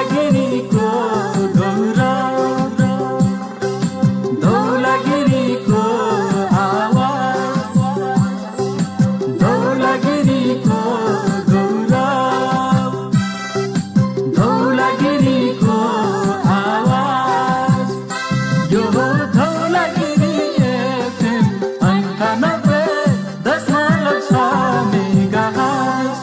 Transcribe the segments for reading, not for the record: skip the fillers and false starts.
धौलागिरीको धौरा धौलागिरीको आवाज धौलागिरीको धौरा धौलागिरीको आवाज यो हो धौलागिरी एफएम 98.6 मेगाहर्ज।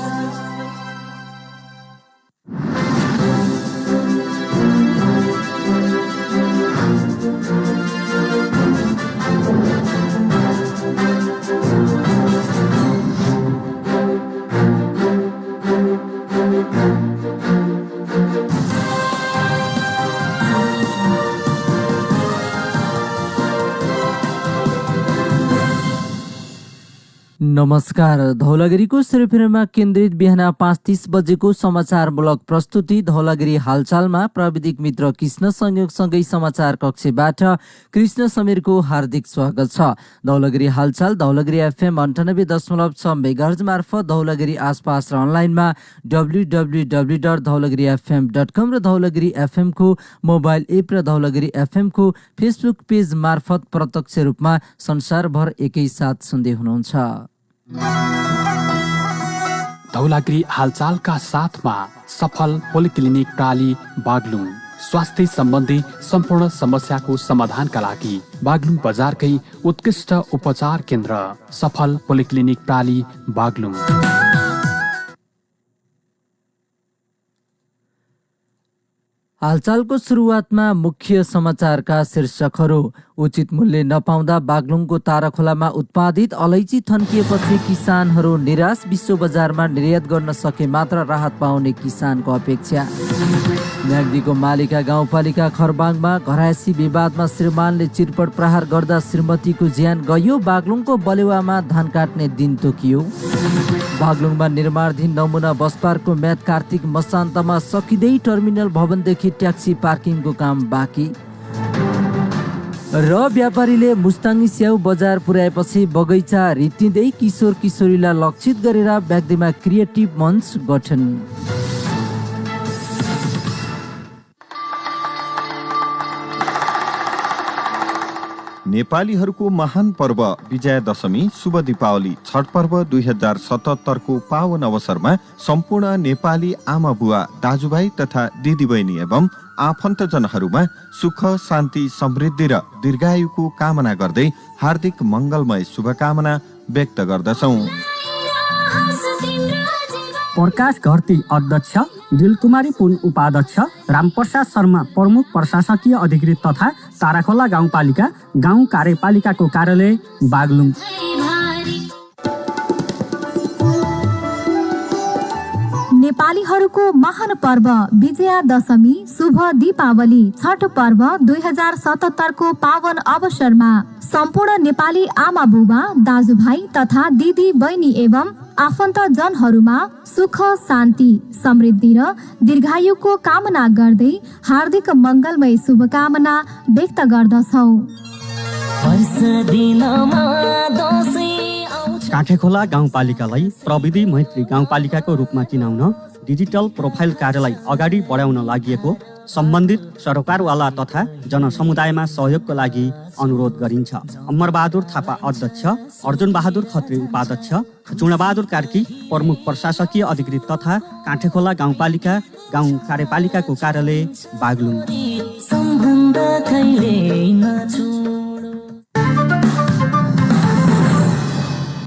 नमस्कार। धौलागिरीको सेरोफेरोमा केन्द्रित बिहान 5:30 बजेको समाचारमूलक प्रस्तुति धौलागिरी हालचालमा प्रविधिक मित्र कृष्ण संयोगसँगै समाचार कक्षबाट कृष्ण समीरको हार्दिक स्वागत छ। धौलागिरी हालचाल धौलागिरी एफएम 98.6 मेगाहर्ज मार्फत धौलागिरी आसपास र अनलाइनमा www.dhaulagirifm.com र धौलागिरी एफएम को मोबाइल एप र धौलागिरी एफएम को फेसबुक पेज मार्फत प्रत्यक्ष रूपमा संसारभर एकैसाथ सुन्दै हुनुहुन्छ। धौलागिरी हालचालका साथमा सफल पोलिक्लिनिक प्राली बागलुङ स्वास्थ्य सम्बन्धी सम्पूर्ण समस्याको समाधानका लागि बागलुङ बजारकै उत्कृष्ट उपचार केन्द्र सफल पोलिक्लिनिक प्राली बागलुङ। हालचालको सुरुवातमा मुख्य समाचारका शीर्षकहरू। उचित मूल्य नपाउँदा बागलुङको ताराखोलामा उत्पादित अलैँची थन्किएपछि किसानहरू निराश। विश्व बजारमा निर्यात गर्न सके मात्र राहत पाउने किसानको अपेक्षा। म्याग्दीको मालिका गाउँपालिका खरबाङमा घरायसी विवादमा श्रीमानले चिरपट प्रहार गर्दा श्रीमतीको ज्यान गयो। बागलुङको बलेवामा धान काट्ने दिन तोकियो। बागलुङमा निर्माणाधीन नमुना बस पार्कको म्याद कार्तिक मसान्तमा सकिँदै टर्मिनल भवनदेखि ट्याक्सी पार्किङको काम बाँकी। र व्यापारीले मुस्ताङ्गी स्याउ बजार पुर्याएपछि बगैँचा रित्तिँदै किशोर किशोरीलाई लक्षित गरेर म्याग्दीमा क्रिएटिभ मञ्च गठन। नेपालीहरूको महान पर्व विजया दशमी शुभ दीपावली छठ पर्व 2077 को पावन अवसरमा सम्पूर्ण नेपाली आमा बुवा दाजुभाइ तथा दिदीबहिनी एवं आफन्तजनहरूमा सुख शान्ति समृद्धि र दीर्घायुको कामना गर्दै हार्दिक मङ्गलमय शुभकामना व्यक्त गर्दछौँ। प्रकाश घरती अध्यक्ष, दिलकुमारी पुन उपाध्यक्ष, रामप्रसाद शर्मा प्रमुख प्रशासकीय अधिकृत तथा ताराखोला गाउँपालिका गाउँ कार्यपालिकाको कार्यालय बागलुङ। नेपालीहरूको महान पर्व विजया दशमी शुभ दीपावली छठ पर्व 2077 को पावन अवसरमा सम्पूर्ण नेपाली आमा बुबा दाजुभाइ तथा दिदी बहिनी एवं आफन्तजनहरूमा सुख शान्ति समृद्धि र दीर्घायुको कामना गर्दै हार्दिक मङ्गलमय शुभकामना व्यक्त गर्दछौँ। काठेखोला गाउँपालिकालाई प्रविधि मैत्री गाउँपालिकाको रूपमा चिनाउन डिजिटल प्रोफाइल कार्यालय अगाडि बढाउन लागि सम्बन्धित सरकारवाला तथा जनसमुदायमा सहयोगको लागि अनुरोध गरिन्छ। अमरबहादुर थापा अध्यक्ष, अर्जुन बहादुर खत्री उपाध्यक्ष, चुनाबहादुर कार्की प्रमुख प्रशासकीय अधिकृत तथा काठेखोला गाउँपालिका गाउँ कार्यपालिकाको कार्यालय बागलुङ।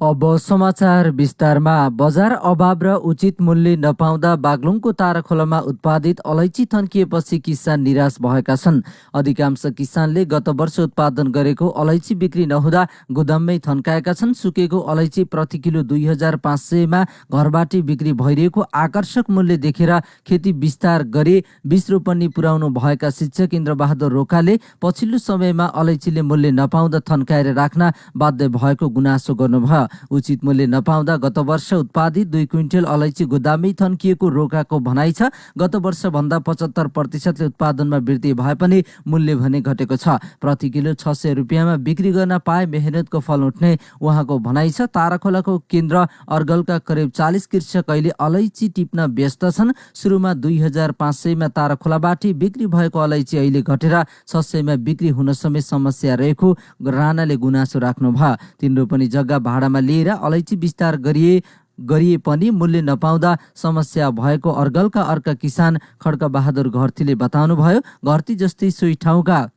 अब समाचार विस्तारमा। बजार अभाव र उचित मूल्य नपाउँदा बागलुङको ताराखोलामा उत्पादित अलैँची थन्किएपछि किसान निराश भएका छन्। अधिकांश किसानले गत वर्ष उत्पादन गरेको अलैँची बिक्री नहुँदा गोदाममै थन्काएका छन्। सुकेको अलैँची प्रति किलो 2500 मा घरबाटै बिक्री भइरहेको आकर्षक मूल्य देखेर खेती विस्तार गरे 20 रोपनी पुर्याउनु भएका शिक्षक इन्द्रबहादुर रोकाले पछिल्लो समयमा अलैँचीले मूल्य नपाउँदा थन्काएर राख्न बाध्य भएको गुनासो गर्नुभयो। उचित मूल्य नपाउँदा गत वर्ष उत्पादित 2 क्विन्टल अलैँची गोदामै थन्किएको रोकाको भनाइ छ। गत वर्षभन्दा 75%ले उत्पादनमा वृद्धि भए पनि मूल्य भने घटेको छ। प्रति किलो 600 रुपियाँमा बिक्री गर्न पाए मेहनतको फल उठ्ने उहाँको भनाइ छ। ताराखोलाको केन्द्र अर्गलका करिब 40 कृषक अहिले अलैँची टिप्न व्यस्त छन्। सुरुमा 2500मा ताराखोलाबाट बिक्री भएको अलैँची अहिले घटेर 600मा बिक्री हुन समेत समस्या रहेको राणाले गुनासो राख्नुभयो। तिम्रो पनि जग्गा भाडामा लिएर अलैँची विस्तार गरिए पनि मूल्य नपाउँदा समस्या भएको अर्गलका अर्का किसान खड्कबहादुर घरतीले बताउनुभयो। घरती जस्तै सोही ठाउँका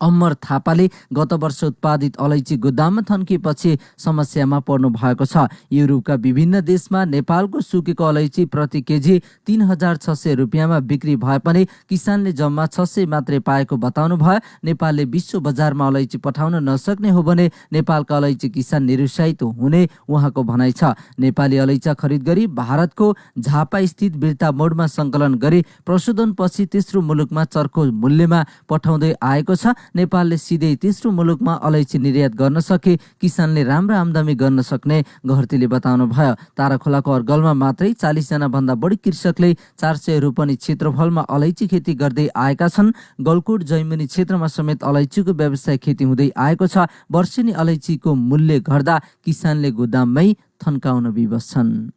अमर थापाले गत वर्ष उत्पादित अलैँची गोदाममा थन्किएपछि समस्यामा पर्नु भएको छ। युरोपका विभिन्न देशमा नेपालको सुकेको अलैँची प्रति केजी 3600 रुपियाँमा बिक्री भए पनि किसानले जम्मा 600 मात्रै पाएको बताउनु भयो। नेपालले विश्व बजारमा अलैँची पठाउन नसक्ने हो भने नेपालका अलैँची किसान निरुत्साहित हुने उहाँको भनाइ छ। नेपाली अलैँचा खरिद गरी भारतको झापा स्थित बिर्ता मोडमा सङ्कलन गरी प्रशोधनपछि तेस्रो मुलुकमा चर्को मूल्यमा पठाउँदै आएको छ। नेपालले सिधै तेस्रो मुलुकमा अलैँची निर्यात गर्न सके किसानले राम्रो आमदानी गर्न सक्ने घरतीले बताउनु भयो। ताराखोलाको अर्गलमा मात्रै 40 जना भन्दा बढी कृषकले 400 रोपनी क्षेत्रफलमा अलैँची खेती गर्दै आएका छन्। गलकोट जैमनी क्षेत्रमा समेत अलैँचीको व्यवसाय खेती हुँदै आएको छ। वर्षेनी अलैँचीको मूल्य घट्दा किसानले गोदाममै थन्काउन विवश छन्।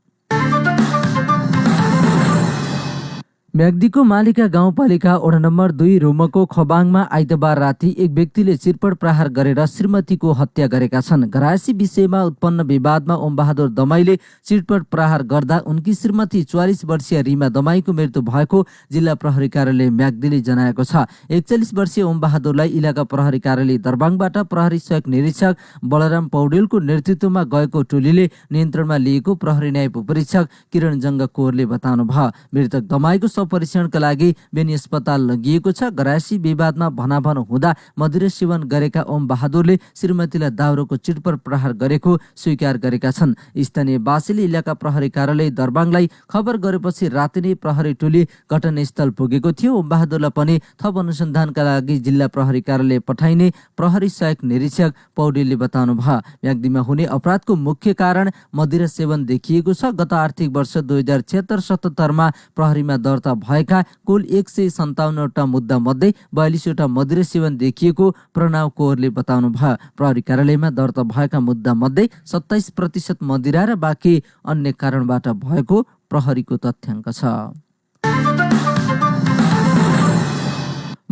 म्याग्दीको मालिका गाउँपालिका वडा नम्बर 2 रोमको खबाङमा आइतबार राति एक व्यक्तिले चिरपट प्रहार गरेर श्रीमतीको हत्या गरेका छन्। घरायसी विषयमा उत्पन्न विवादमा ओमबहादुर दमाईले चिरपट प्रहार गर्दा उनकी श्रीमती 44 वर्षीय रिमा दमाईको मृत्यु भएको जिल्ला प्रहरी कार्यालय म्याग्दीले जनाएको छ। 41 वर्षीय ओमबहादुरलाई इलाका प्रहरी कार्यालय दरबाङबाट प्रहरी सहयोग निरीक्षक बलराम पौडेलको नेतृत्वमा गएको टोलीले नियन्त्रणमा लिएको प्रहरी न्याय उपरीक्षक किरण जङ्ग कोरले बताउनु भयो। मृतक दमाईको परीक्षणका लागि बेनी अस्पताल लगिएको छ। घरायसी विवादमा भनाभन हुँदा मदिरा सेवन गरेका ओम बहादुरले श्रीमतीलाई दाउरोको चिटपर प्रहार गरेको स्वीकार गरेका छन्। स्थानीय वासीले इलाका प्रहरी कार्यालय दरबाङलाई खबर गरेपछि राति नै प्रहरी टोली घटनास्थल पुगेको थियो। ओम बहादुरलाई पनि थप अनुसन्धानका लागि जिल्ला प्रहरी कार्यालय पठाइने प्रहरी सहायक निरीक्षक पौडेलले बताउनु भयो। म्याग्दीमा हुने अपराधको मुख्य कारण मदिरा सेवन देखिएको छ। गत आर्थिक वर्ष 2076-77मा प्रहरीमा दर्ता भएका कुल 157वटा मुद्दा मध्ये 42वटा मदिरा सेवन देखिएको प्रणव कोरले बताउनु भयो। प्रहरी कार्यालयमा दर्ता भएका मुद्दा मध्ये 27% मदिरा र बाँकी अन्य कारणबाट भएको प्रहरीको तथ्याङ्क छ।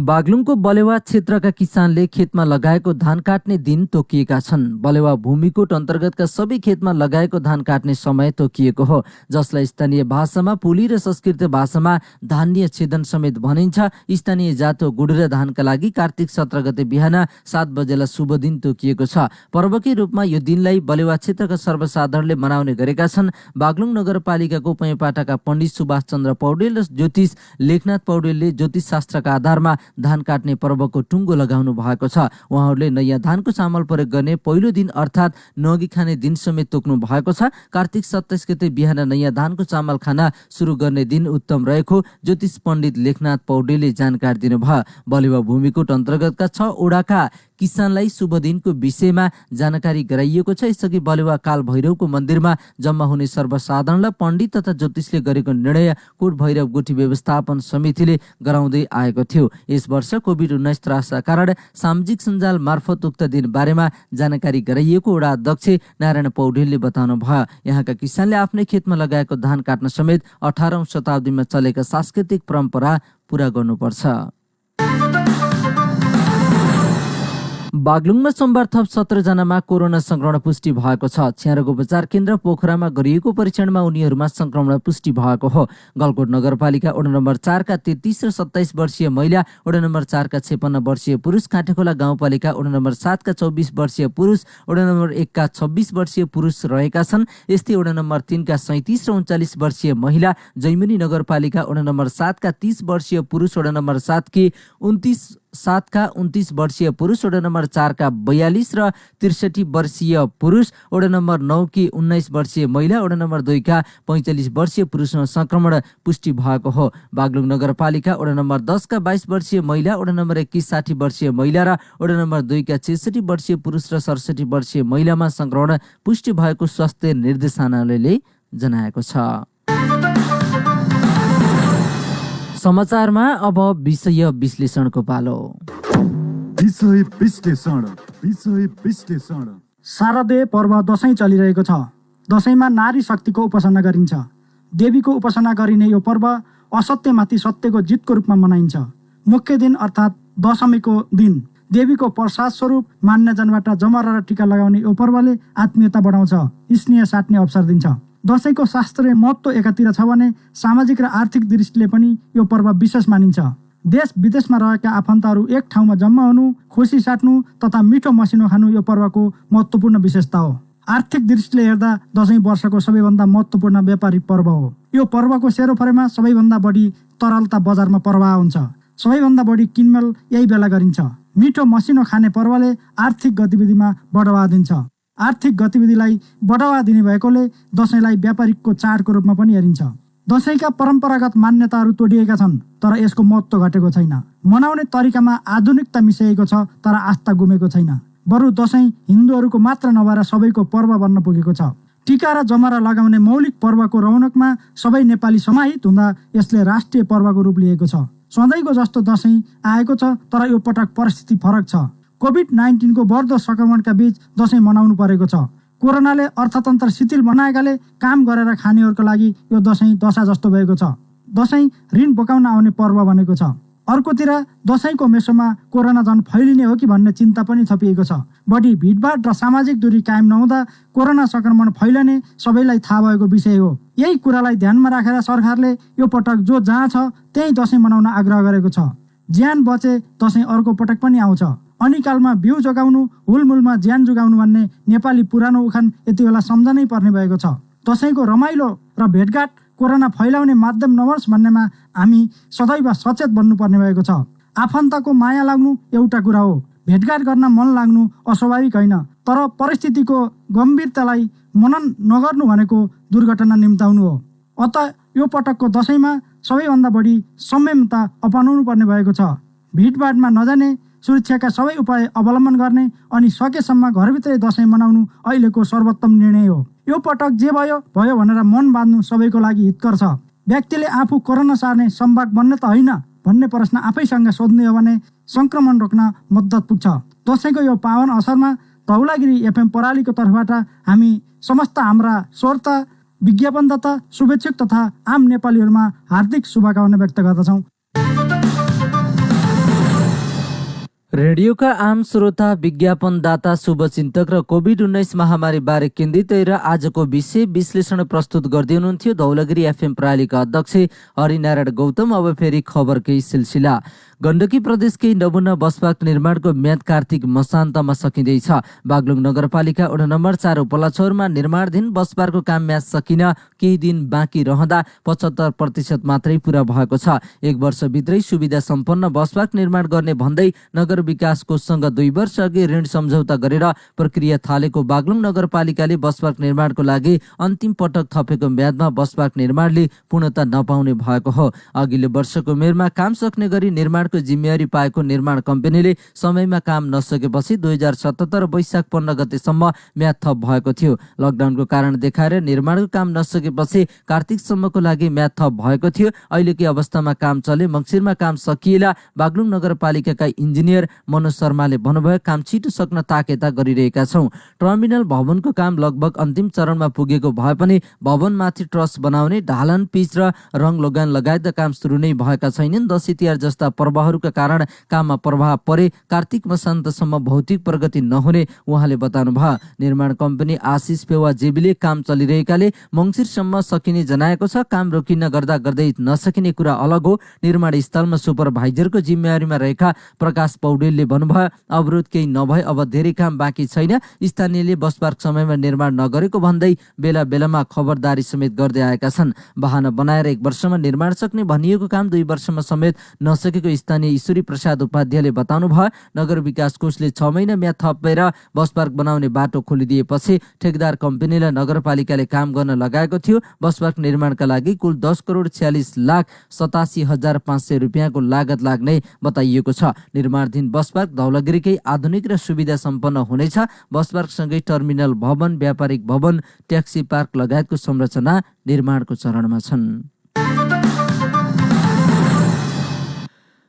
बागलुङको बलेवा क्षेत्रका किसानले खेतमा लगाएको धान काट्ने दिन तोकिएका छन्। बलेवा भूमिकोट अन्तर्गतका सबै खेतमा लगाएको धान काट्ने समय तोकिएको हो, जसलाई स्थानीय भाषामा पुली र संस्कृत भाषामा धान्य छेदन समेत भनिन्छ। स्थानीय जातो गुडेर धानका लागि कार्तिक 17 गते बिहान 7 बजेला शुभ दिन तोकिएको छ। पर्वकै रूपमा यो दिनलाई बलेवा क्षेत्रका सर्वसाधारणले मनाउने गरेका छन्। बागलुङ नगरपालिकाको पैपाटाका पण्डित सुभाष चन्द्र पौडेल र ज्योतिष लेखनाथ पौडेलले ज्योतिष शास्त्रका आधारमा धान काट्ने पर्वको टुङ्गो लगाउनु भएको छ। उहाँहरूले नयाँ धानको चामल प्रयोग गर्ने पहिलो दिन अर्थात् नगी खाने दिन समेत तोक्नु भएको छ। कार्तिक 27 गते बिहान नयाँ धानको चामल खाना सुरु गर्ने दिन उत्तम रहेको ज्योतिष पण्डित लेखनाथ पौडेलले जानकारी दिनुभयो। बलेवा भूमिकोट अन्तर्गतका 6 ओडाका किसानलाई शुभ दिनको विषयमा जानकारी गराइएको छ। यसअघि बलेवा काल भैरवको मन्दिरमा जम्मा हुने सर्वसाधारणलाई पण्डित तथा ज्योतिषले गरेको निर्णय कोट भैरव गुठी व्यवस्थापन समितिले गराउँदै आएको थियो। यस वर्ष कोभिड-19 त्रासका कारण सामाजिक सञ्जाल मार्फत उक्त दिन बारेमा जानकारी गराइएको वडा अध्यक्ष नारायण पौडेलले बताउनु भयो। यहाँका किसानले आफ्नै खेतमा लगाएको धान काट्न समेत 18औं शताब्दीमा चलेका सांस्कृतिक परम्परा पूरा गर्नुपर्छ। बागलुङमा सोमबार थप 17 जनामा कोरोना संक्रमण पुष्टि भएको छ। छ्यारोको उपचार केन्द्र पोखरामा गरिएको परीक्षणमा उनीहरूमा संक्रमण पुष्टि भएको हो। गलकोट नगरपालिका वडा नम्बर 4 का 33 र 27 वर्षीय महिला, वडा नम्बर 4 का 56 वर्षीय पुरुष, काँटेखोला गाउँपालिका वडा नम्बर 7 का 24 वर्षीय पुरुष, वडा नम्बर 1 का 26 वर्षीय पुरुष रहेका छन्। यस्तै वडा नम्बर 3 का 37 र 39 वर्षीय महिला, जैमनी नगरपालिका वडा नम्बर 7 का 30 वर्षीय पुरुष, वडा नम्बर 7 की 29 7 का 29 वर्षीय पुरुष, वडा नम्बर 4 का 42 र 63 वर्षीय पुरुष, वडा नम्बर 9 की 19 वर्षीय महिला, वडा नम्बर 2 का 45 वर्षीय पुरुषमा संक्रमण पुष्टि भएको हो। बागलुङ नगरपालिका वडा नम्बर 10 का 22 वर्षीय महिला, वडा नम्बर 21 60 वर्षीय महिला र वडा नम्बर 2 का 66 वर्षीय पुरुष र 67 वर्षीय महिलामा संक्रमण पुष्टि भएको स्वास्थ्य निर्देशनालयले जनाएको छ। समाचारमा अब विषय विश्लेषणको पालो। विषय विश्लेषण। शारदीय पर्व दशैं चलिरहेको छ। दशैंमा नारी शक्तिको उपासना गरिन्छ। देवीको उपासना गरिने यो पर्व असत्यमाथि सत्यको जितको रूपमा मनाइन्छ। मुख्य दिन अर्थात् दशमीको दिन देवीको प्रसाद स्वरूप मान्यजनबाट जमरा र टीका लगाउने यो पर्वले आत्मीयता बढाउँछ, स्नेह साट्ने अवसर दिन्छ। दशैंको शास्त्रीय महत्त्व एकातिर छ भने सामाजिक र आर्थिक दृष्टिले पनि यो पर्व विशेष मानिन्छ। देश विदेशमा रहेका आफन्तहरू एक ठाउँमा जम्मा हुनु, खुसी साट्नु तथा मिठो मसिनो खानु यो पर्वको महत्त्वपूर्ण विशेषता हो। आर्थिक दृष्टिले हेर्दा दशैं वर्षको सबैभन्दा महत्त्वपूर्ण व्यापारिक पर्व हो। यो पर्वको सेरोफेरोमा सबैभन्दा बढी तरलता बजारमा प्रवाह हुन्छ। सबैभन्दा बढी किनमेल यही बेला गरिन्छ। मिठो मसिनो खाने पर्वले आर्थिक गतिविधिमा बढावा दिन्छ। आर्थिक गतिविधिलाई बढावा दिने भएकोले दशैंलाई व्यापारिकको चाडको रूपमा पनि हेरिन्छ। दशैंका परम्परागत मान्यताहरू तोडिएका छन्, तर यसको महत्त्व घटेको छैन। मनाउने तरिकामा आधुनिकता मिसाइएको छ, तर आस्था गुमेको छैन। बरु दशैं हिन्दूहरूको मात्र नभएर सबैको पर्व बन्न पुगेको छ। टीका र जमरा लगाउने मौलिक पर्वको रौनकमा सबै नेपाली समाहित हुँदा यसले राष्ट्रिय पर्वको रूप लिएको छ। सधैँको जस्तो दशैं आएको छ, तर यो पटक परिस्थिति फरक छ। कोभिड-19 को बढ्दो संक्रमणका बीच दशैं मनाउनु परेको छ। कोरोनाले अर्थतन्त्र शिथिल बनाएकाले काम गरेर खानेहरूको लागि यो दशैं दशा जस्तो भएको छ। दशैं ऋण बोकाउन आउने पर्व बनेको छ। अर्कोतिर दशैंको मेसोमा कोरोना झन् फैलिने हो कि भन्ने चिन्ता पनि थपिएको छ। बढी भिडभाड र सामाजिक दूरी कायम नहुँदा कोरोना संक्रमण फैलने सबैलाई थाहा भएको विषय हो। यही कुरालाई ध्यानमा राखेर सरकारले यो पटक जो जहाँ छ त्यही दशैं मनाउन आग्रह गरेको छ। ज्यान बचे दशैं अर्को पटक पनि आउँछ। अनिकालमा बिउ जोगाउनु, हुलमुलमा ज्यान जोगाउनु भन्ने नेपाली पुरानो उखान यति बेला सम्झनै पर्ने भएको छ। दशैंको रमाइलो र भेटघाट कोरोना फैलाउने माध्यम नहोस् भन्नेमा हामी सदैव सचेत बन्नुपर्ने भएको छ। आफन्तको माया लाग्नु एउटा कुरा हो, भेटघाट गर्न मन लाग्नु अस्वाभाविक होइन, तर परिस्थितिको गम्भीरतालाई मनन नगर्नु भनेको दुर्घटना निम्ताउनु हो। अत यो पटकको दशैंमा सबैभन्दा बढी संयमता अपनाउनु पर्ने भएको छ। भिडभाडमा नजाने, सुरक्षाका सबै उपाय अवलम्बन गर्ने अनि सकेसम्म घरभित्रै दशैं मनाउनु अहिलेको सर्वोत्तम निर्णय हो। यो पटक जे भयो भयो भनेर मन बाँध्नु सबैको लागि हितकर छ। व्यक्तिले आफू कोरोना सार्ने सम्भाग बन्ने त होइन भन्ने प्रश्न आफैसँग सोध्ने हो भने संक्रमण रोक्न मद्दत पुग्छ। दशैंको यो पावन अवसरमा धौलागिरी एफएम परालीको तर्फबाट हामी समस्त हाम्रा श्रोता, विज्ञापनदाता, शुभेच्छुक तथा आम नेपालीहरूमा हार्दिक शुभकामना व्यक्त गर्दछौँ। रेडियोका आम श्रोता, विज्ञापनदाता, शुभचिन्तक र कोभिड-19 महामारी बारे केन्द्रित र आजको विषय विश्लेषण प्रस्तुत गर्दै हुनुहुन्थ्यो धौलागिरी एफएम प्रणालीका अध्यक्ष हरिनारायण गौतम। अब फेरि खबरकै सिलसिला। गण्डकी प्रदेशकै नमुना बस पार्क निर्माणको म्याद कार्तिक मसान्तमा सकिँदैछ। बागलुङ नगरपालिका वडा नम्बर 4 उपलाछौरमा निर्माणाधीन बस पार्कको काम म्याद सकिन केही दिन बाँकी रहँदा 75% मात्रै पूरा भएको छ। 1 वर्षभित्रै सुविधा सम्पन्न बस पार्क निर्माण गर्ने भन्दै नगर विकास कोषसँग 2 वर्ष अघि ऋण सम्झौता गरेर प्रक्रिया थालेको बागलुङ नगरपालिकाले बस पार्क निर्माणको लागि अन्तिम पटक थपेको म्यादमा बस पार्क निर्माणले पूर्णता नपाउने भएको हो। अघिल्लो वर्षको मेरमा काम सक्ने गरी निर्माणको जिम्मेवारी पाएको निर्माण कम्पनीले समयमा काम नसकेपछि 2077 वैशाख 15 गतेसम्म म्याद थप भएको थियो। लकडाउनको कारण देखाएर निर्माणको काम नसकेपछि कार्तिकसम्मको लागि म्याद थप भएको थियो। अहिलेकै अवस्थामा काम चले मङ्सिरमा काम सकिएला बागलुङ नगरपालिकाका इन्जिनियर मनोज शर्माले भन्नुभयो। काम छिटो सक्न ताकेता गरिरहेका छौँ। टर्मिनल भवनको काम लगभग अन्तिम चरणमा पुगेको भए पनि भवनमाथि ट्रस बनाउने, ढालन, पिच र रङ लगान लगायतका काम सुरु नै भएका छैनन्। दशैं तिहार जस्ता पर्वहरूका कारण काममा प्रभाव परे कार्तिक मसान्तसम्म भौतिक प्रगति नहुने उहाँले बताउनुभयो। निर्माण कम्पनी आशिष पेवा जेबीले काम चलिरहेकाले मङ्सिरसम्म सकिने जनाएको छ। काम रोकिन गर्दै नसकिने कुरा अलग हो। निर्माण स्थलमा सुपरभाइजरको जिम्मेवारीमा रहेका प्रकाश पौडेल पौडेलले भन्नुभयो अवरोध केही नभए अब धेरै काम बाँकी छैन। स्थानीयले बस पार्क समयमा निर्माण नगरेको भन्दै बेला बेलामा खबरदारी समेत गर्दै आएका छन्। बहाना बनाएर 1 वर्षमा निर्माण सक्ने भनिएको काम 2 वर्षमा समेत नसकेको स्थानीय ईश्वरी प्रसाद उपाध्यायले बताउनु भयो। नगर विकास कोषले 6 महिना म्याद थपेर बस पार्क बनाउने बाटो खोलिदिएपछि ठेकेदार कम्पनीलाई नगरपालिकाले काम गर्न लगाएको थियो। बस पार्क निर्माणका लागि कुल 10,46,87,500 रुपियाँको लागत लाग्ने बताइएको छ। निर्माणाधीन बस पार्क धौलागिरीकै आधुनिक र सुविधा सम्पन्न हुनेछ। बस पार्कसँगै टर्मिनल भवन, व्यापारिक भवन, ट्याक्सी पार्क लगायतको संरचना निर्माणको चरणमा छन्।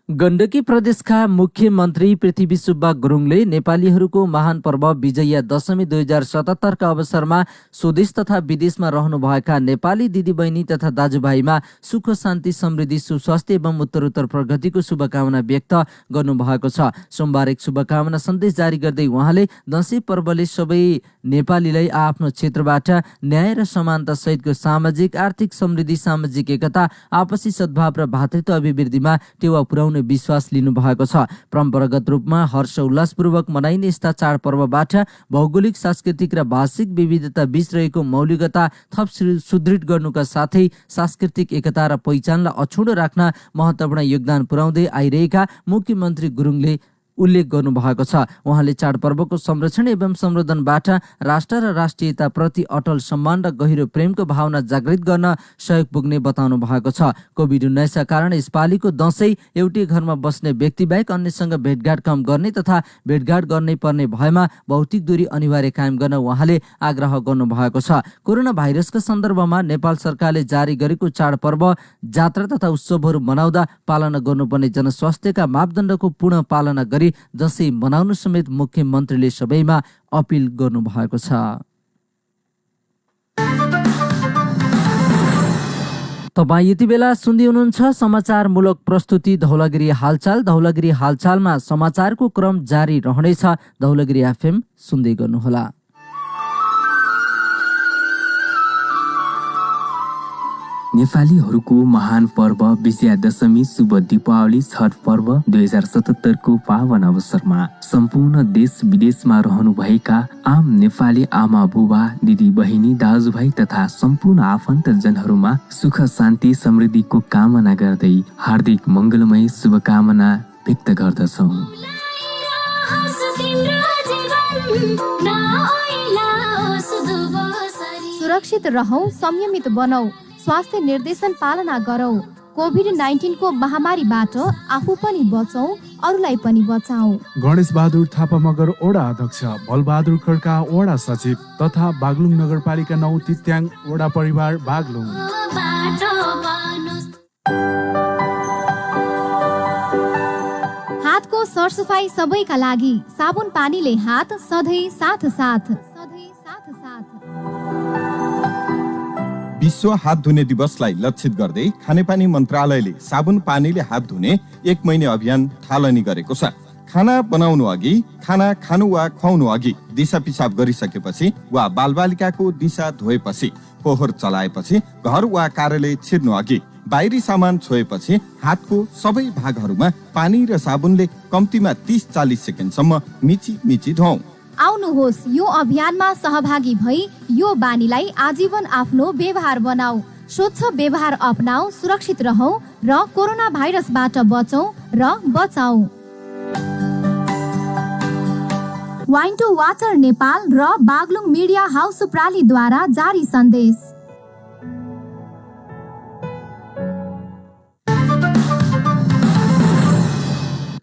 गण्डकी प्रदेशका मुख्यमन्त्री पृथ्वी सुब्बा गुरुङले नेपालीहरूको महान पर्व विजया दशमी 2077 का अवसरमा स्वदेश तथा विदेशमा रहनुभएका नेपाली दिदीबहिनी तथा दाजुभाइमा सुख शान्ति समृद्धि सुस्वास्थ्य एवं उत्तरोत्तर प्रगतिको शुभकामना व्यक्त गर्नुभएको छ। सोमबार एक शुभकामना सन्देश जारी गर्दै उहाँले दशैं पर्वले सबै नेपालीलाई आफ्नो क्षेत्रबाट न्याय र समानता सहितको सामाजिक आर्थिक समृद्धि, सामाजिक एकता, आपसी सद्भाव र भातृत्व अभिवृद्धिमा टेवा पुर्याउने विश्वास लिनु भएको छ। परम्परागत रूपमा हर्ष उल्लासपूर्वक मनाइने यस्ता चाडपर्वबाट भौगोलिक, सांस्कृतिक र भाषिक विविधता बीच रहेको मौलिकता थप सुदृढ गर्नुका साथै सांस्कृतिक एकता र पहिचानलाई अछुडो राख्न महत्त्वपूर्ण योगदान पुर्याउँदै आइरहेका मुख्यमन्त्री गुरुङले उल्लेख गर्नुभएको छ। उहाँले चाडपर्वको संरक्षण एवं संवर्धनबाट राष्ट्र र राष्ट्रियता प्रति अटल सम्मान र गहिरो प्रेमको भावना जागृत गर्न सहयोग पुग्ने बताउनु भएको छ। कोभिड-19 का कारण यसपालिको दशैं एउटै घरमा बस्ने व्यक्ति बाहेक अन्यसँग भेटघाट कम गर्ने तथा भेटघाट गर्नै पर्ने भएमा भौतिक दूरी अनिवार्य कायम गर्न उहाँले आग्रह गर्नुभएको छ। कोरोना भाइरसका सन्दर्भमा नेपाल सरकारले जारी गरेको चाडपर्व, जात्रा तथा उत्सवहरू मनाउँदा पालना गर्नुपर्ने जनस्वास्थ्यका मापदण्डको पूर्ण पालना गरी दशैं मनाउनु समेत मुख्यमन्त्रीले सबैमा अपिल गर्नुभएको छ। तपाईँ यति बेला सुन्दै हुनुहुन्छ समाचारमूलक प्रस्तुति धौलागिरी हालचाल। धौलागिरी हालचालमा समाचारको क्रम जारी रहनेछ। धौलागिरी एफएम सुन्दै गर्नुहोला। नेपालीहरूको महान पर्व विजयादशमी शुभ दीपावली छठ पर्व 2077 को पावन अवसरमा सम्पूर्ण देश विदेशमा रहनुभएका आम नेपाली आमा बुबा, दिदी बहिनी, दाजुभाइ तथा सम्पूर्ण आफन्तजनहरूमा सुख शान्ति समृद्धिको कामना गर्दै हार्दिक मङ्गलमय शुभकामना व्यक्त गर्दछौँ। सुरक्षित रहौं, संयमित बनौ, स्वास्थ्य निर्देशन पालना गरौं। कोभिड-19 को महामारीबाट आफू पनि बचौं, अरूलाई पनि बचाऊ। गणेश बहादुर थापा मगर वडा अध्यक्ष, बलबहादुर खड्का वडा सचिव तथा बागलुङ नगरपालिका 9 तित्याङ वडा परिवार बागलुङ। हातको सरसफाई सबैका लागि साबुन पानीले हात सधैँ साथ साथ। विश्व हात धुने दिवसलाई लक्षित गर्दै खानेपानी मन्त्रालयले साबुन पानीले हात धुने 1 महिने अभियान थालनी गरेको छ। खाना बनाउनु अघि, खाना खानु वा खुवाउनु अघि, दिशा पिसाब गरिसकेपछि वा बालबालिकाको दिशा धोएपछि, फोहोर चलाएपछि, घर वा कार्यालय छिर्नु अघि, बाहिरी सामान छोएपछि हातको सबै भागहरूमा पानी र साबुनले कम्तीमा 30-40 सेकेन्डसम्म मिची धुऔं। आउनुहोस्, यो अभियानमा सहभागी भई यो बानीलाई आजीवन आफ्नो व्यवहार बनाऊ। स्वच्छ व्यवहार अपनाऊ, सुरक्षित रहौं र कोरोना भाइरसबाट बचौं र बचाऊ। वाइन टु वाटर नेपाल र बागलुङ मिडिया हाउस प्रालीद्वारा जारी सन्देश।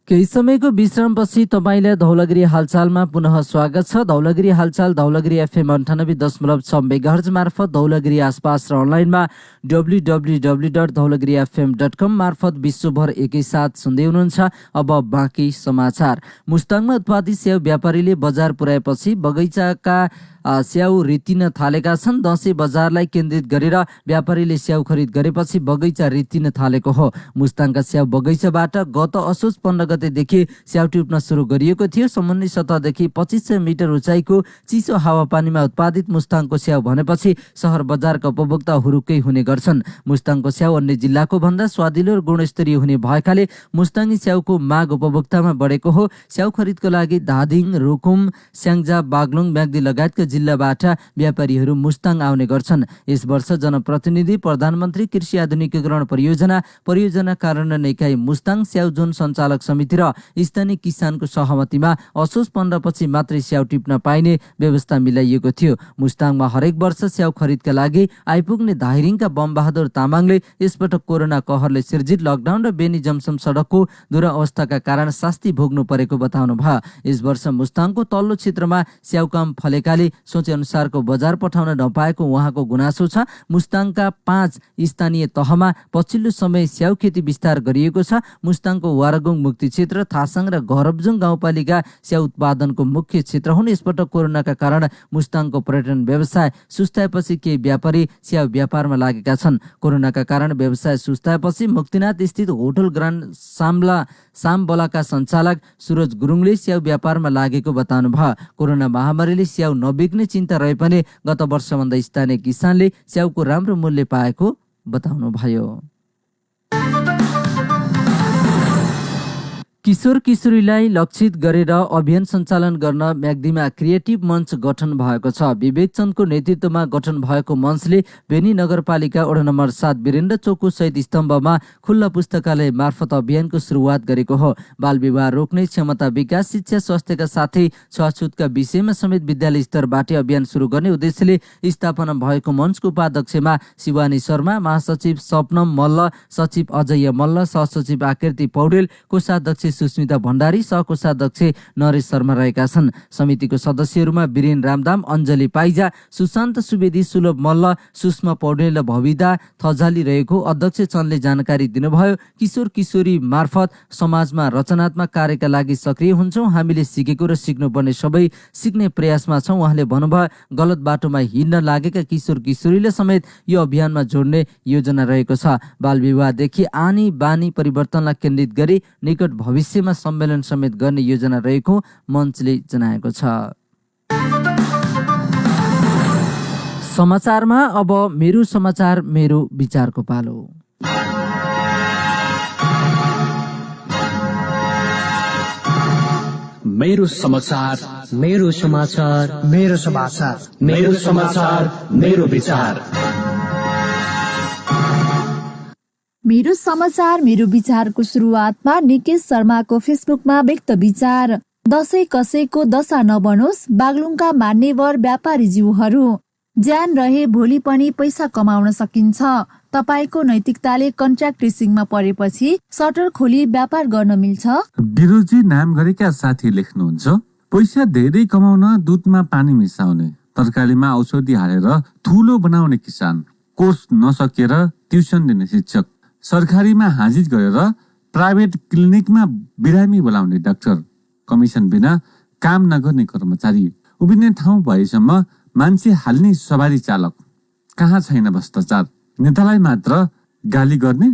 केही समयको विश्रामपछि तपाईलाई धौलागिरी हालचालमा पुनः स्वागत छ। धौलागिरी हालचाल धौलागिरी एफएम 98.6 मेगाहर्ज मार्फत धौलागिरी आसपास र अनलाइनमा www.dhaulagirifm.com मार्फत विश्वभर एकैसाथ सुन्दै हुनुहुन्छ। अब बाँकी समाचार। मुस्ताङमा उत्पादित स्याउ व्यापारीले बजार पुर्याएपछि बगैँचाका स्याउ रित्तिन थालेका छन्। दशैं बजारलाई केन्द्रित गरेर व्यापारीले स्याउ खरिद गरेपछि बगैँचा रित्तिन थालेको हो। मुस्ताङका स्याउ बगैँचाबाट गत असोज 15 गते गतेदेखि स्याउ टिप्न सुरु गरिएको थियो। समुद्री सतहदेखि 2500 मिटर उचाइको चिसो हावापानीमा उत्पादित मुस्ताङको स्याउ भनेपछि सहर बजारका उपभोक्ता हुरुक्कै हुने गर्छन्। मुस्ताङको स्याउ अन्य जिल्लाको भन्दा स्वादिलो र गुणस्तरीय हुने भएकाले मुस्ताङी स्याउको माग उपभोक्तामा बढेको हो। स्याउ खरिदको लागि धादिङ, रुकुम, स्याङ्जा, बागलुङ, म्याग्दी लगायतका जिल्लाबाट व्यापारीहरू मुस्ताङ आउने गर्छन्। यस वर्ष जनप्रतिनिधि प्रधानमन्त्री कृषि आधुनिकीकरण परियोजना कार्यान्वयन इकाइ मुस्ताङ स्याउ जोन सञ्चालक समिति र स्थानीय किसानको सहमतिमा असोज 15 पछि मात्रै स्याउ टिप्न पाइने व्यवस्था मिलाइएको थियो। मुस्ताङमा हरेक वर्ष स्याउ खरिदका लागि आइपुग्ने धाइरिङका बमबहादुर तामाङले यसपटक कोरोना कहरले सिर्जित लकडाउन र बेनी जमसम सडकको दुरवस्थाका कारण शास्ति भोग्नु परेको बताउनु भयो। यस वर्ष मुस्ताङको तल्लो क्षेत्रमा स्याउ काम फलेकाले सोचे अनुसारको बजार पठाउन नपाएको उहाँको गुनासो छ। मुस्ताङका 5 स्थानीय तहमा पछिल्लो समय स्याउ खेती विस्तार गरिएको छ। मुस्ताङको वारगुङ मुक्ति क्षेत्र, थासाङ र घरबजुङ गाउँपालिका स्याउ उत्पादनको मुख्य क्षेत्र हुन्। यसपटक कोरोनाका कारण मुस्ताङको पर्यटन व्यवसाय सुस्ताएपछि केही व्यापारी स्याउ व्यापारमा लागेका छन्। कोरोनाका कारण व्यवसाय सुस्ताएपछि मुक्तिनाथ स्थित होटल ग्रान्ड सामबलाका सञ्चालक सुरज गुरुङले स्याउ व्यापारमा लागेको बताउनु भयो। कोरोना महामारीले स्याउ नबिग्ने चिन्ता रहे पनि गत वर्षभन्दा स्थानीय किसानले स्याउको राम्रो मूल्य पाएको बताउनु भयो। किशोर किशोरीलाई लक्षित गरेर अभियान सञ्चालन गर्न म्याग्दीमा क्रिएटिभ मञ्च गठन भएको छ। विवेक चन्दको नेतृत्वमा गठन भएको मञ्चले बेनी नगरपालिका वडा नम्बर 7 वीरेन्द्र चोकको शहीद स्तम्भमा खुल्ला पुस्तकालय मार्फत अभियानको सुरुवात गरेको हो। बाल विवाह रोक्ने, क्षमता विकास, शिक्षा, स्वास्थ्यका साथै छुवाछुतका विषयमा समेत विद्यालय स्तरबाट अभियान सुरु गर्ने उद्देश्यले स्थापना भएको मञ्चको उपाध्यक्षमा शिवानी शर्मा, महासचिव सपनम मल्ल, सचिव अजय मल्ल, सहसचिव आकृति पौडेल, कोषाध्यक्ष सुस्मिता भण्डारी, सहकोषाध्यक्ष नरेश शर्मा रहेका छन्। समितिको सदस्यहरूमा वीरेन रामदाम, अञ्जली पाइजा, सुशान्त सुवेदी, सुलभ मल्ल, सुषमा पौडेल र भविदा थजाली रहेको अध्यक्ष चन्दले जानकारी दिनुभयो। किशोर किशोरी मार्फत समाजमा रचनात्मक कार्यका लागि सक्रिय हुन्छौँ। हामीले सिकेको र सिक्नुपर्ने सबै सिक्ने प्रयासमा छौँ। उहाँले भन्नुभयो, गलत बाटोमा हिँड्न लागेका किशोर किशोरीले समेत यो अभियानमा जोड्ने योजना रहेको छ। बाल विवाहदेखि आनी बानी परिवर्तनलाई केन्द्रित गरी निकट भविष्यमा सम्मेलन समेत गर्ने योजना रहेको मञ्चले जनाएको छ। समाचारमा अब मेरो समाचार मेरो विचारको पालो। मेरो समाचार मेरो समाचार मेरो समाचार मेरो समाचार मेरो विचार। मेरो समाचार मेरो विचारको सुरुवातमा निकेश शर्माको फेसबुकमा व्यक्त विचार। दशैं कसैको दशा नबनोस्, बागलुङका मान्यवर व्यापारी जीवहरू। ज्यान रहे भोलि पनि पैसा कमाउन सकिन्छ। तपाईको नैतिकताले कन्ट्र्याक्ट रेसिङमा परेपछि सटर खोली व्यापार गर्न मिल्छ। बिरुजी नाम गरेका साथी लेख्नुहुन्छ, पैसा धेरै कमाउन दुधमा पानी मिसाउने, तरकारीमा औषधि हालेर ठुलो बनाउने किसान, कोर्स नसकेर ट्युसन दिने शिक्षक, सरकारीमा हाजिर गरेर प्राइभेट क्लिनिकमा बिरामी बोलाउने डाक्टर, कमिसन बिना काम नगर्ने कर्मचारी, उभिने ठाउँ भएसम्म मान्छे हाल्ने सवारी चालक। कहाँ छैन भ्रष्टाचार? नेतालाई मात्र गाली गर्ने।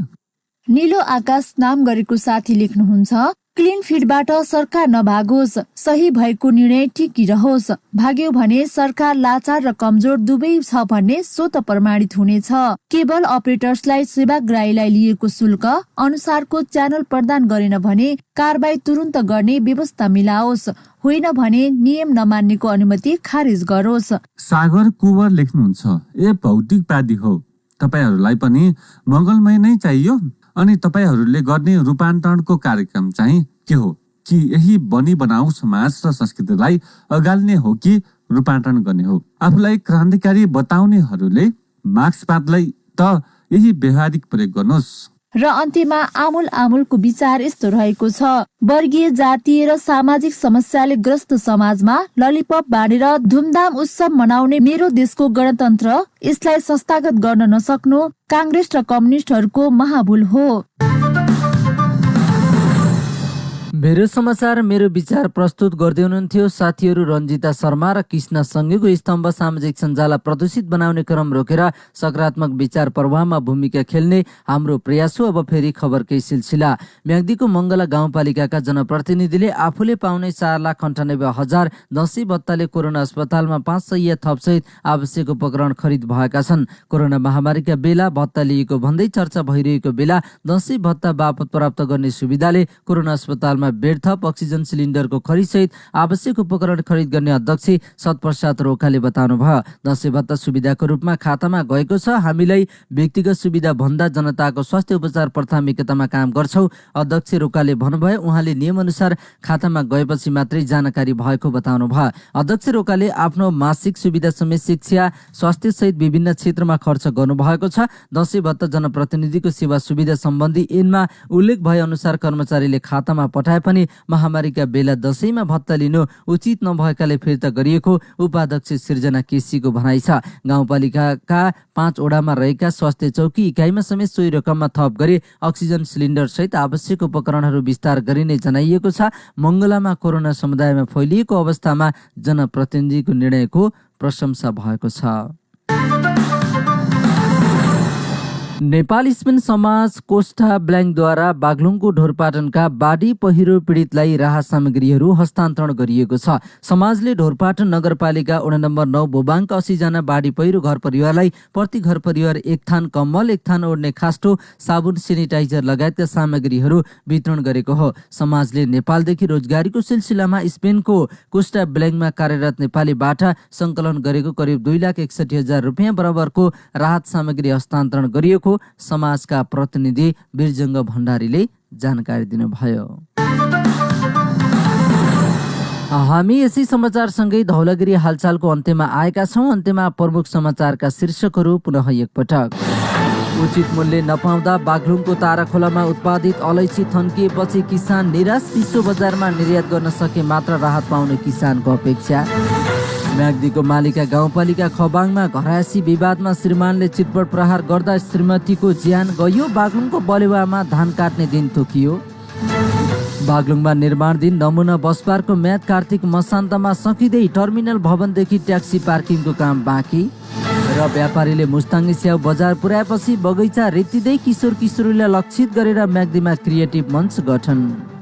नीलो आकाश नाम गरेको साथी लेख्नुहुन्छ, क्लिन फिडबाट सरकार नभागोस्, सही भएको निर्णय टिकिरहोस्। भाग्यो भने सरकार लाचार र कमजोर दुवै छ भन्ने स्वत प्रमाणित हुनेछ। केबल अपरेटर्सलाई सेवाग्राहीलाई लिएको शुल्क अनुसारको च्यानल प्रदान गरेन भने कारबाही तुरुन्त गर्ने व्यवस्था मिलाओस्, होइन भने नियम नमान्नेको अनुमति खारेज गरोस्। सागर कुवर लेख्नुहुन्छ, ए भौतिकवादी हो, तपाईहरूलाई पनि मङ्गलमय नै चाहियो। अनि तपाईहरूले गर्ने रूपान्तरणको कार्यक्रम चाहिँ के हो? कि यही बनी बनाऊ समाज र संस्कृतिलाई अगाल्ने हो कि रूपान्तरण गर्ने हो? आफूलाई क्रान्तिकारी बताउनेहरूले मार्क्सवादलाई त यही व्यवहारिक प्रयोग गर्नुहोस्। र अन्त्यमा आमूलको विचार यस्तो रहेको छ, वर्गीय, जातीय र सामाजिक समस्याले ग्रस्त समाजमा ललिपप बाँडेर धुमधाम उत्सव मनाउने मेरो देशको गणतन्त्र, यसलाई संस्थागत गर्न नसक्नु काङ्ग्रेस र कम्युनिस्टहरूको महाभूल हो। मेरो समाचार मेरो विचार प्रस्तुत गर्दै हुनुहुन्थ्यो साथीहरू रञ्जिता शर्मा र कृष्ण सँगैको स्तम्भ सामाजिक सञ्जाललाई प्रदूषित बनाउने क्रम रोकेर सकारात्मक विचार प्रवाहमा भूमिका खेल्ने हाम्रो प्रयास हो। अब फेरि खबरकै सिलसिला। म्याग्दीको मङ्गला गाउँपालिकाका जनप्रतिनिधिले आफूले पाउने 4,98,000 दशैं भत्ताले कोरोना अस्पतालमा 5 सय थपसहित आवश्यक उपकरण खरिद भएका छन्। कोरोना महामारीका बेला भत्ता लिएको भन्दै चर्चा भइरहेको बेला दशैं भत्ता बापत प्राप्त गर्ने सुविधाले कोरोना अस्पतालमा बेड थप अक्सिजन सिलिन्डरको खरिद सहित आवश्यक उपकरण खरिद गर्ने अध्यक्ष सतप्रसाद रोकाले बताउनु भयो। दशैं भत्ता सुविधाको रूपमा खातामा गएको छ। हामीलाई व्यक्तिगत सुविधा भन्दा जनताको स्वास्थ्य उपचार प्राथमिकतामा काम गर्छौं, अध्यक्ष रोकाले भन्नुभयो। उहाँले नियम अनुसार खातामा गएपछि मात्रै जानकारी भएको बताउनु भयो। अध्यक्ष रोकाले आफ्नो मासिक सुविधा समेत शिक्षा स्वास्थ्य सहित विभिन्न क्षेत्रमा खर्च गर्नुभएको छ। दशैं भत्ता जनप्रतिनिधिको सेवा सुविधा सम्बन्धी ऐनमा उल्लेख भए अनुसार कर्मचारीले खातामा पठाए पनि महामारीका बेला दशैंमा भत्ता लिनु उचित नभएकाले फिर्ता गरिएको उपाध्यक्ष सृजना केसीको भनाइ छ। गाउँपालिकाका 5 वडामा रहेका स्वास्थ्य चौकी इकाइमा समेत सोही रकममा थप गरी अक्सिजन सिलिन्डर सहित आवश्यक उपकरणहरू विस्तार गरिने जनाइएको छ। मङ्गलामा कोरोना समुदायमा फैलिएको अवस्थामा जनप्रतिनिधिको निर्णयको प्रशंसा भएको छ। नेपाल स्पेन समाज कोष्टा ब्ल्याङ्कद्वारा बागलुङको ढोरपाटनका बाढी पहिरो पीडितलाई राहत सामग्रीहरू हस्तान्तरण गरिएको छ। समाजले ढोरपाटन नगरपालिका वडा नम्बर 9 बोबाङक 80 जना बाढी पहिरो घर परिवारलाई प्रति घर परिवार 1 थान कम्बल, 1 थान ओढ्ने खास्टो, साबुन, सेनिटाइजर लगायतका सामग्रीहरू वितरण गरेको हो। समाजले नेपालदेखि रोजगारीको सिलसिलामा स्पेनको कोष्टा ब्ल्याङ्कमा कार्यरत नेपालीबाट सङ्कलन गरेको करिब 2,61,000 रुपियाँ बराबरको राहत सामग्री हस्तान्तरण गरिएको समाजका प्रतिनिधि वीरजंग भण्डारीले जानकारी दिनुभयो। हामी यसै समाचारसँगै धौलागिरी हालचालको अन्त्यमा आएका छौं। अन्त्यमा प्रमुख समाचारका शीर्षकहरू पुनः एकपटक। उचित मूल्य नपाउँदा बागलुङको ताराखोलामा उत्पादित अलैँची थन्किएपछि किसान निराश, विश्व बजारमा निर्यात गर्न सके मात्र राहत पाउने किसानको अपेक्षा। म्याग्दीको मालिका गाउँपालिका खबाङमा घरायसी विवादमा श्रीमानले चितपट प्रहार गर्दा श्रीमतीको ज्यान गयो। बागलुङको बलेवामा धान काट्ने दिन तोकियो। बागलुङमा निर्माणधीन नमुना बस पार्कको म्याद कार्तिक मसान्तमा सकिँदै टर्मिनल भवनदेखि ट्याक्सी पार्किङको काम बाँकी। र व्यापारीले मुस्ताङ्गी स्याउ बजार पुर्याएपछि बगैँचा रेतिँदै किशोर किशोरीलाई लक्षित गरेर म्याग्दीमा क्रिएटिभ मञ्च गठन।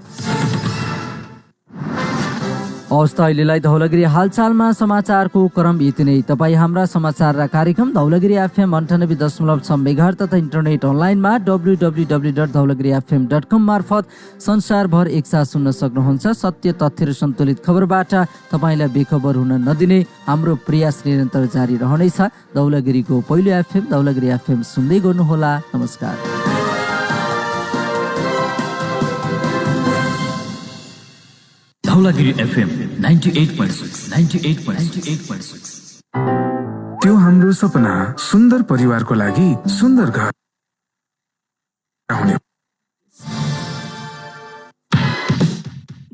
अवस्था अहिलेलाई धौलागिरी हालचालमा समाचारको क्रम यति नै। तपाईँ हाम्रा समाचार र कार्यक्रम धौलागिरी FM 98.6 मेगाहर्ज तथा इन्टरनेट अनलाइनमा www.dhaulagirifm.com मार्फत संसारभर एकसाथ सुन्न सक्नुहुन्छ। सत्य तथ्य र सन्तुलित खबरबाट तपाईँलाई बेखबर हुन नदिने हाम्रो प्रयास निरन्तर जारी रहनेछ। धौलागिरीको पहिलो FM धौलागिरी FM सुन्दै गर्नुहोला। नमस्कार। धौलागिरी FM 98.6 त्यो हाम्रो सपना सुन्दर परिवारको लागि सुन्दर घर हुने।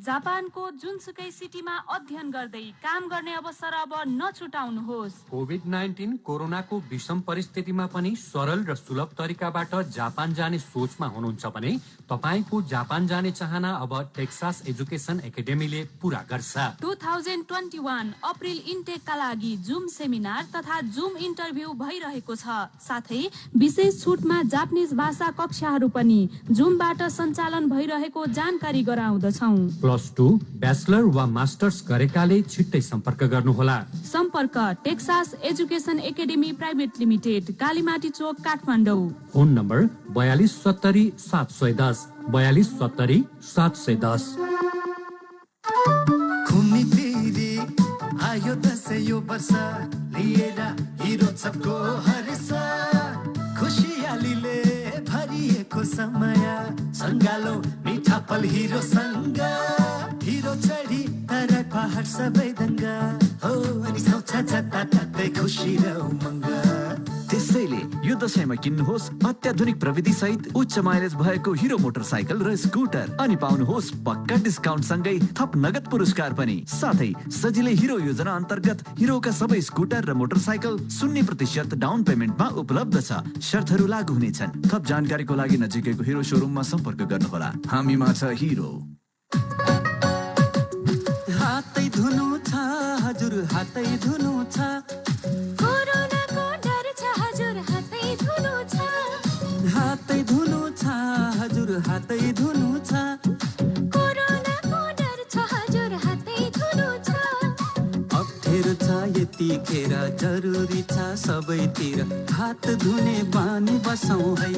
जापानको जुनसुकै सिटीमा अध्ययन गर्दै काम गर्ने अवसर अब नछुटाउनुहोस्। कोभिड-19 कोरोनाको विषम परिस्थितिमा पनि सरल र सुलभ तरिकाबाट जापान जाने सोचमा हुनुहुन्छ भने तपाईको जापान जाने चाहना अब टेक्सास एजुकेसन एकाडेमीले पूरा गर्छ। 2021 अप्रिल इन्टेकका लागि जुम सेमिनार तथा जुम इन्टरभ्यू भइरहेको छ। साथै विशेष छुटमा जापानिज भाषा कक्षाहरू पनि जुमबाट सञ्चालन भइरहेको जानकारी गराउँदछौँ। +2 ब्याचलर वा मास्टर्स गरेकाले छिट्टै सम्पर्क गर्नुहोला। सम्पर्क Texas education academy private limited, Kalimati Chowk, Kathmandu. Phone number 4270 710 4270 710। घुम्ने फेरि आयो दसैँ यो वर्ष लिएर हिरो सबको हर्ष, खुसियालीले भरिएको समय सङ्गालो मिठा पल हिरो सँग, हिरो चढी तर पहाड सबै दङ्गा हो अनि साउँछ जताततै खुसी र उमङ्ग। त्यसैले यो दशैंमा किन्नुहोस् अत्याधुनिक प्रविधि सहित उच्च माइलेज भएको हिरो मोटरसाइकल र स्कुटर अनि पाउनुहोस् पक्का डिस्काउन्ट सँगै थप नगद पुरस्कार पनि। साथै सजिलै हिरो योजना अन्तर्गत हिरोका सबै स्कुटर र मोटरसाइकल 0% डाउन पेमेन्टमा उपलब्ध छ। शर्तहरू लागू हुनेछन्। थप जानकारीको लागि नजिकैको हिरो सोरुममा सम्पर्क गर्नुहोला। हामीमा छ हिरो। हातै धुनु छ हजुर हातै धुनु छ कोरोनाको डर छ हजुर हातै धुनु छ हातै धुनु छ हजुर हातै धुनु छ कोरोनाको डर छ हजुर हातै धुनु छ अप्ठ्यारो छ यतिखेर जरुरी छ सबैतिर हात धुने बानी बसौँ है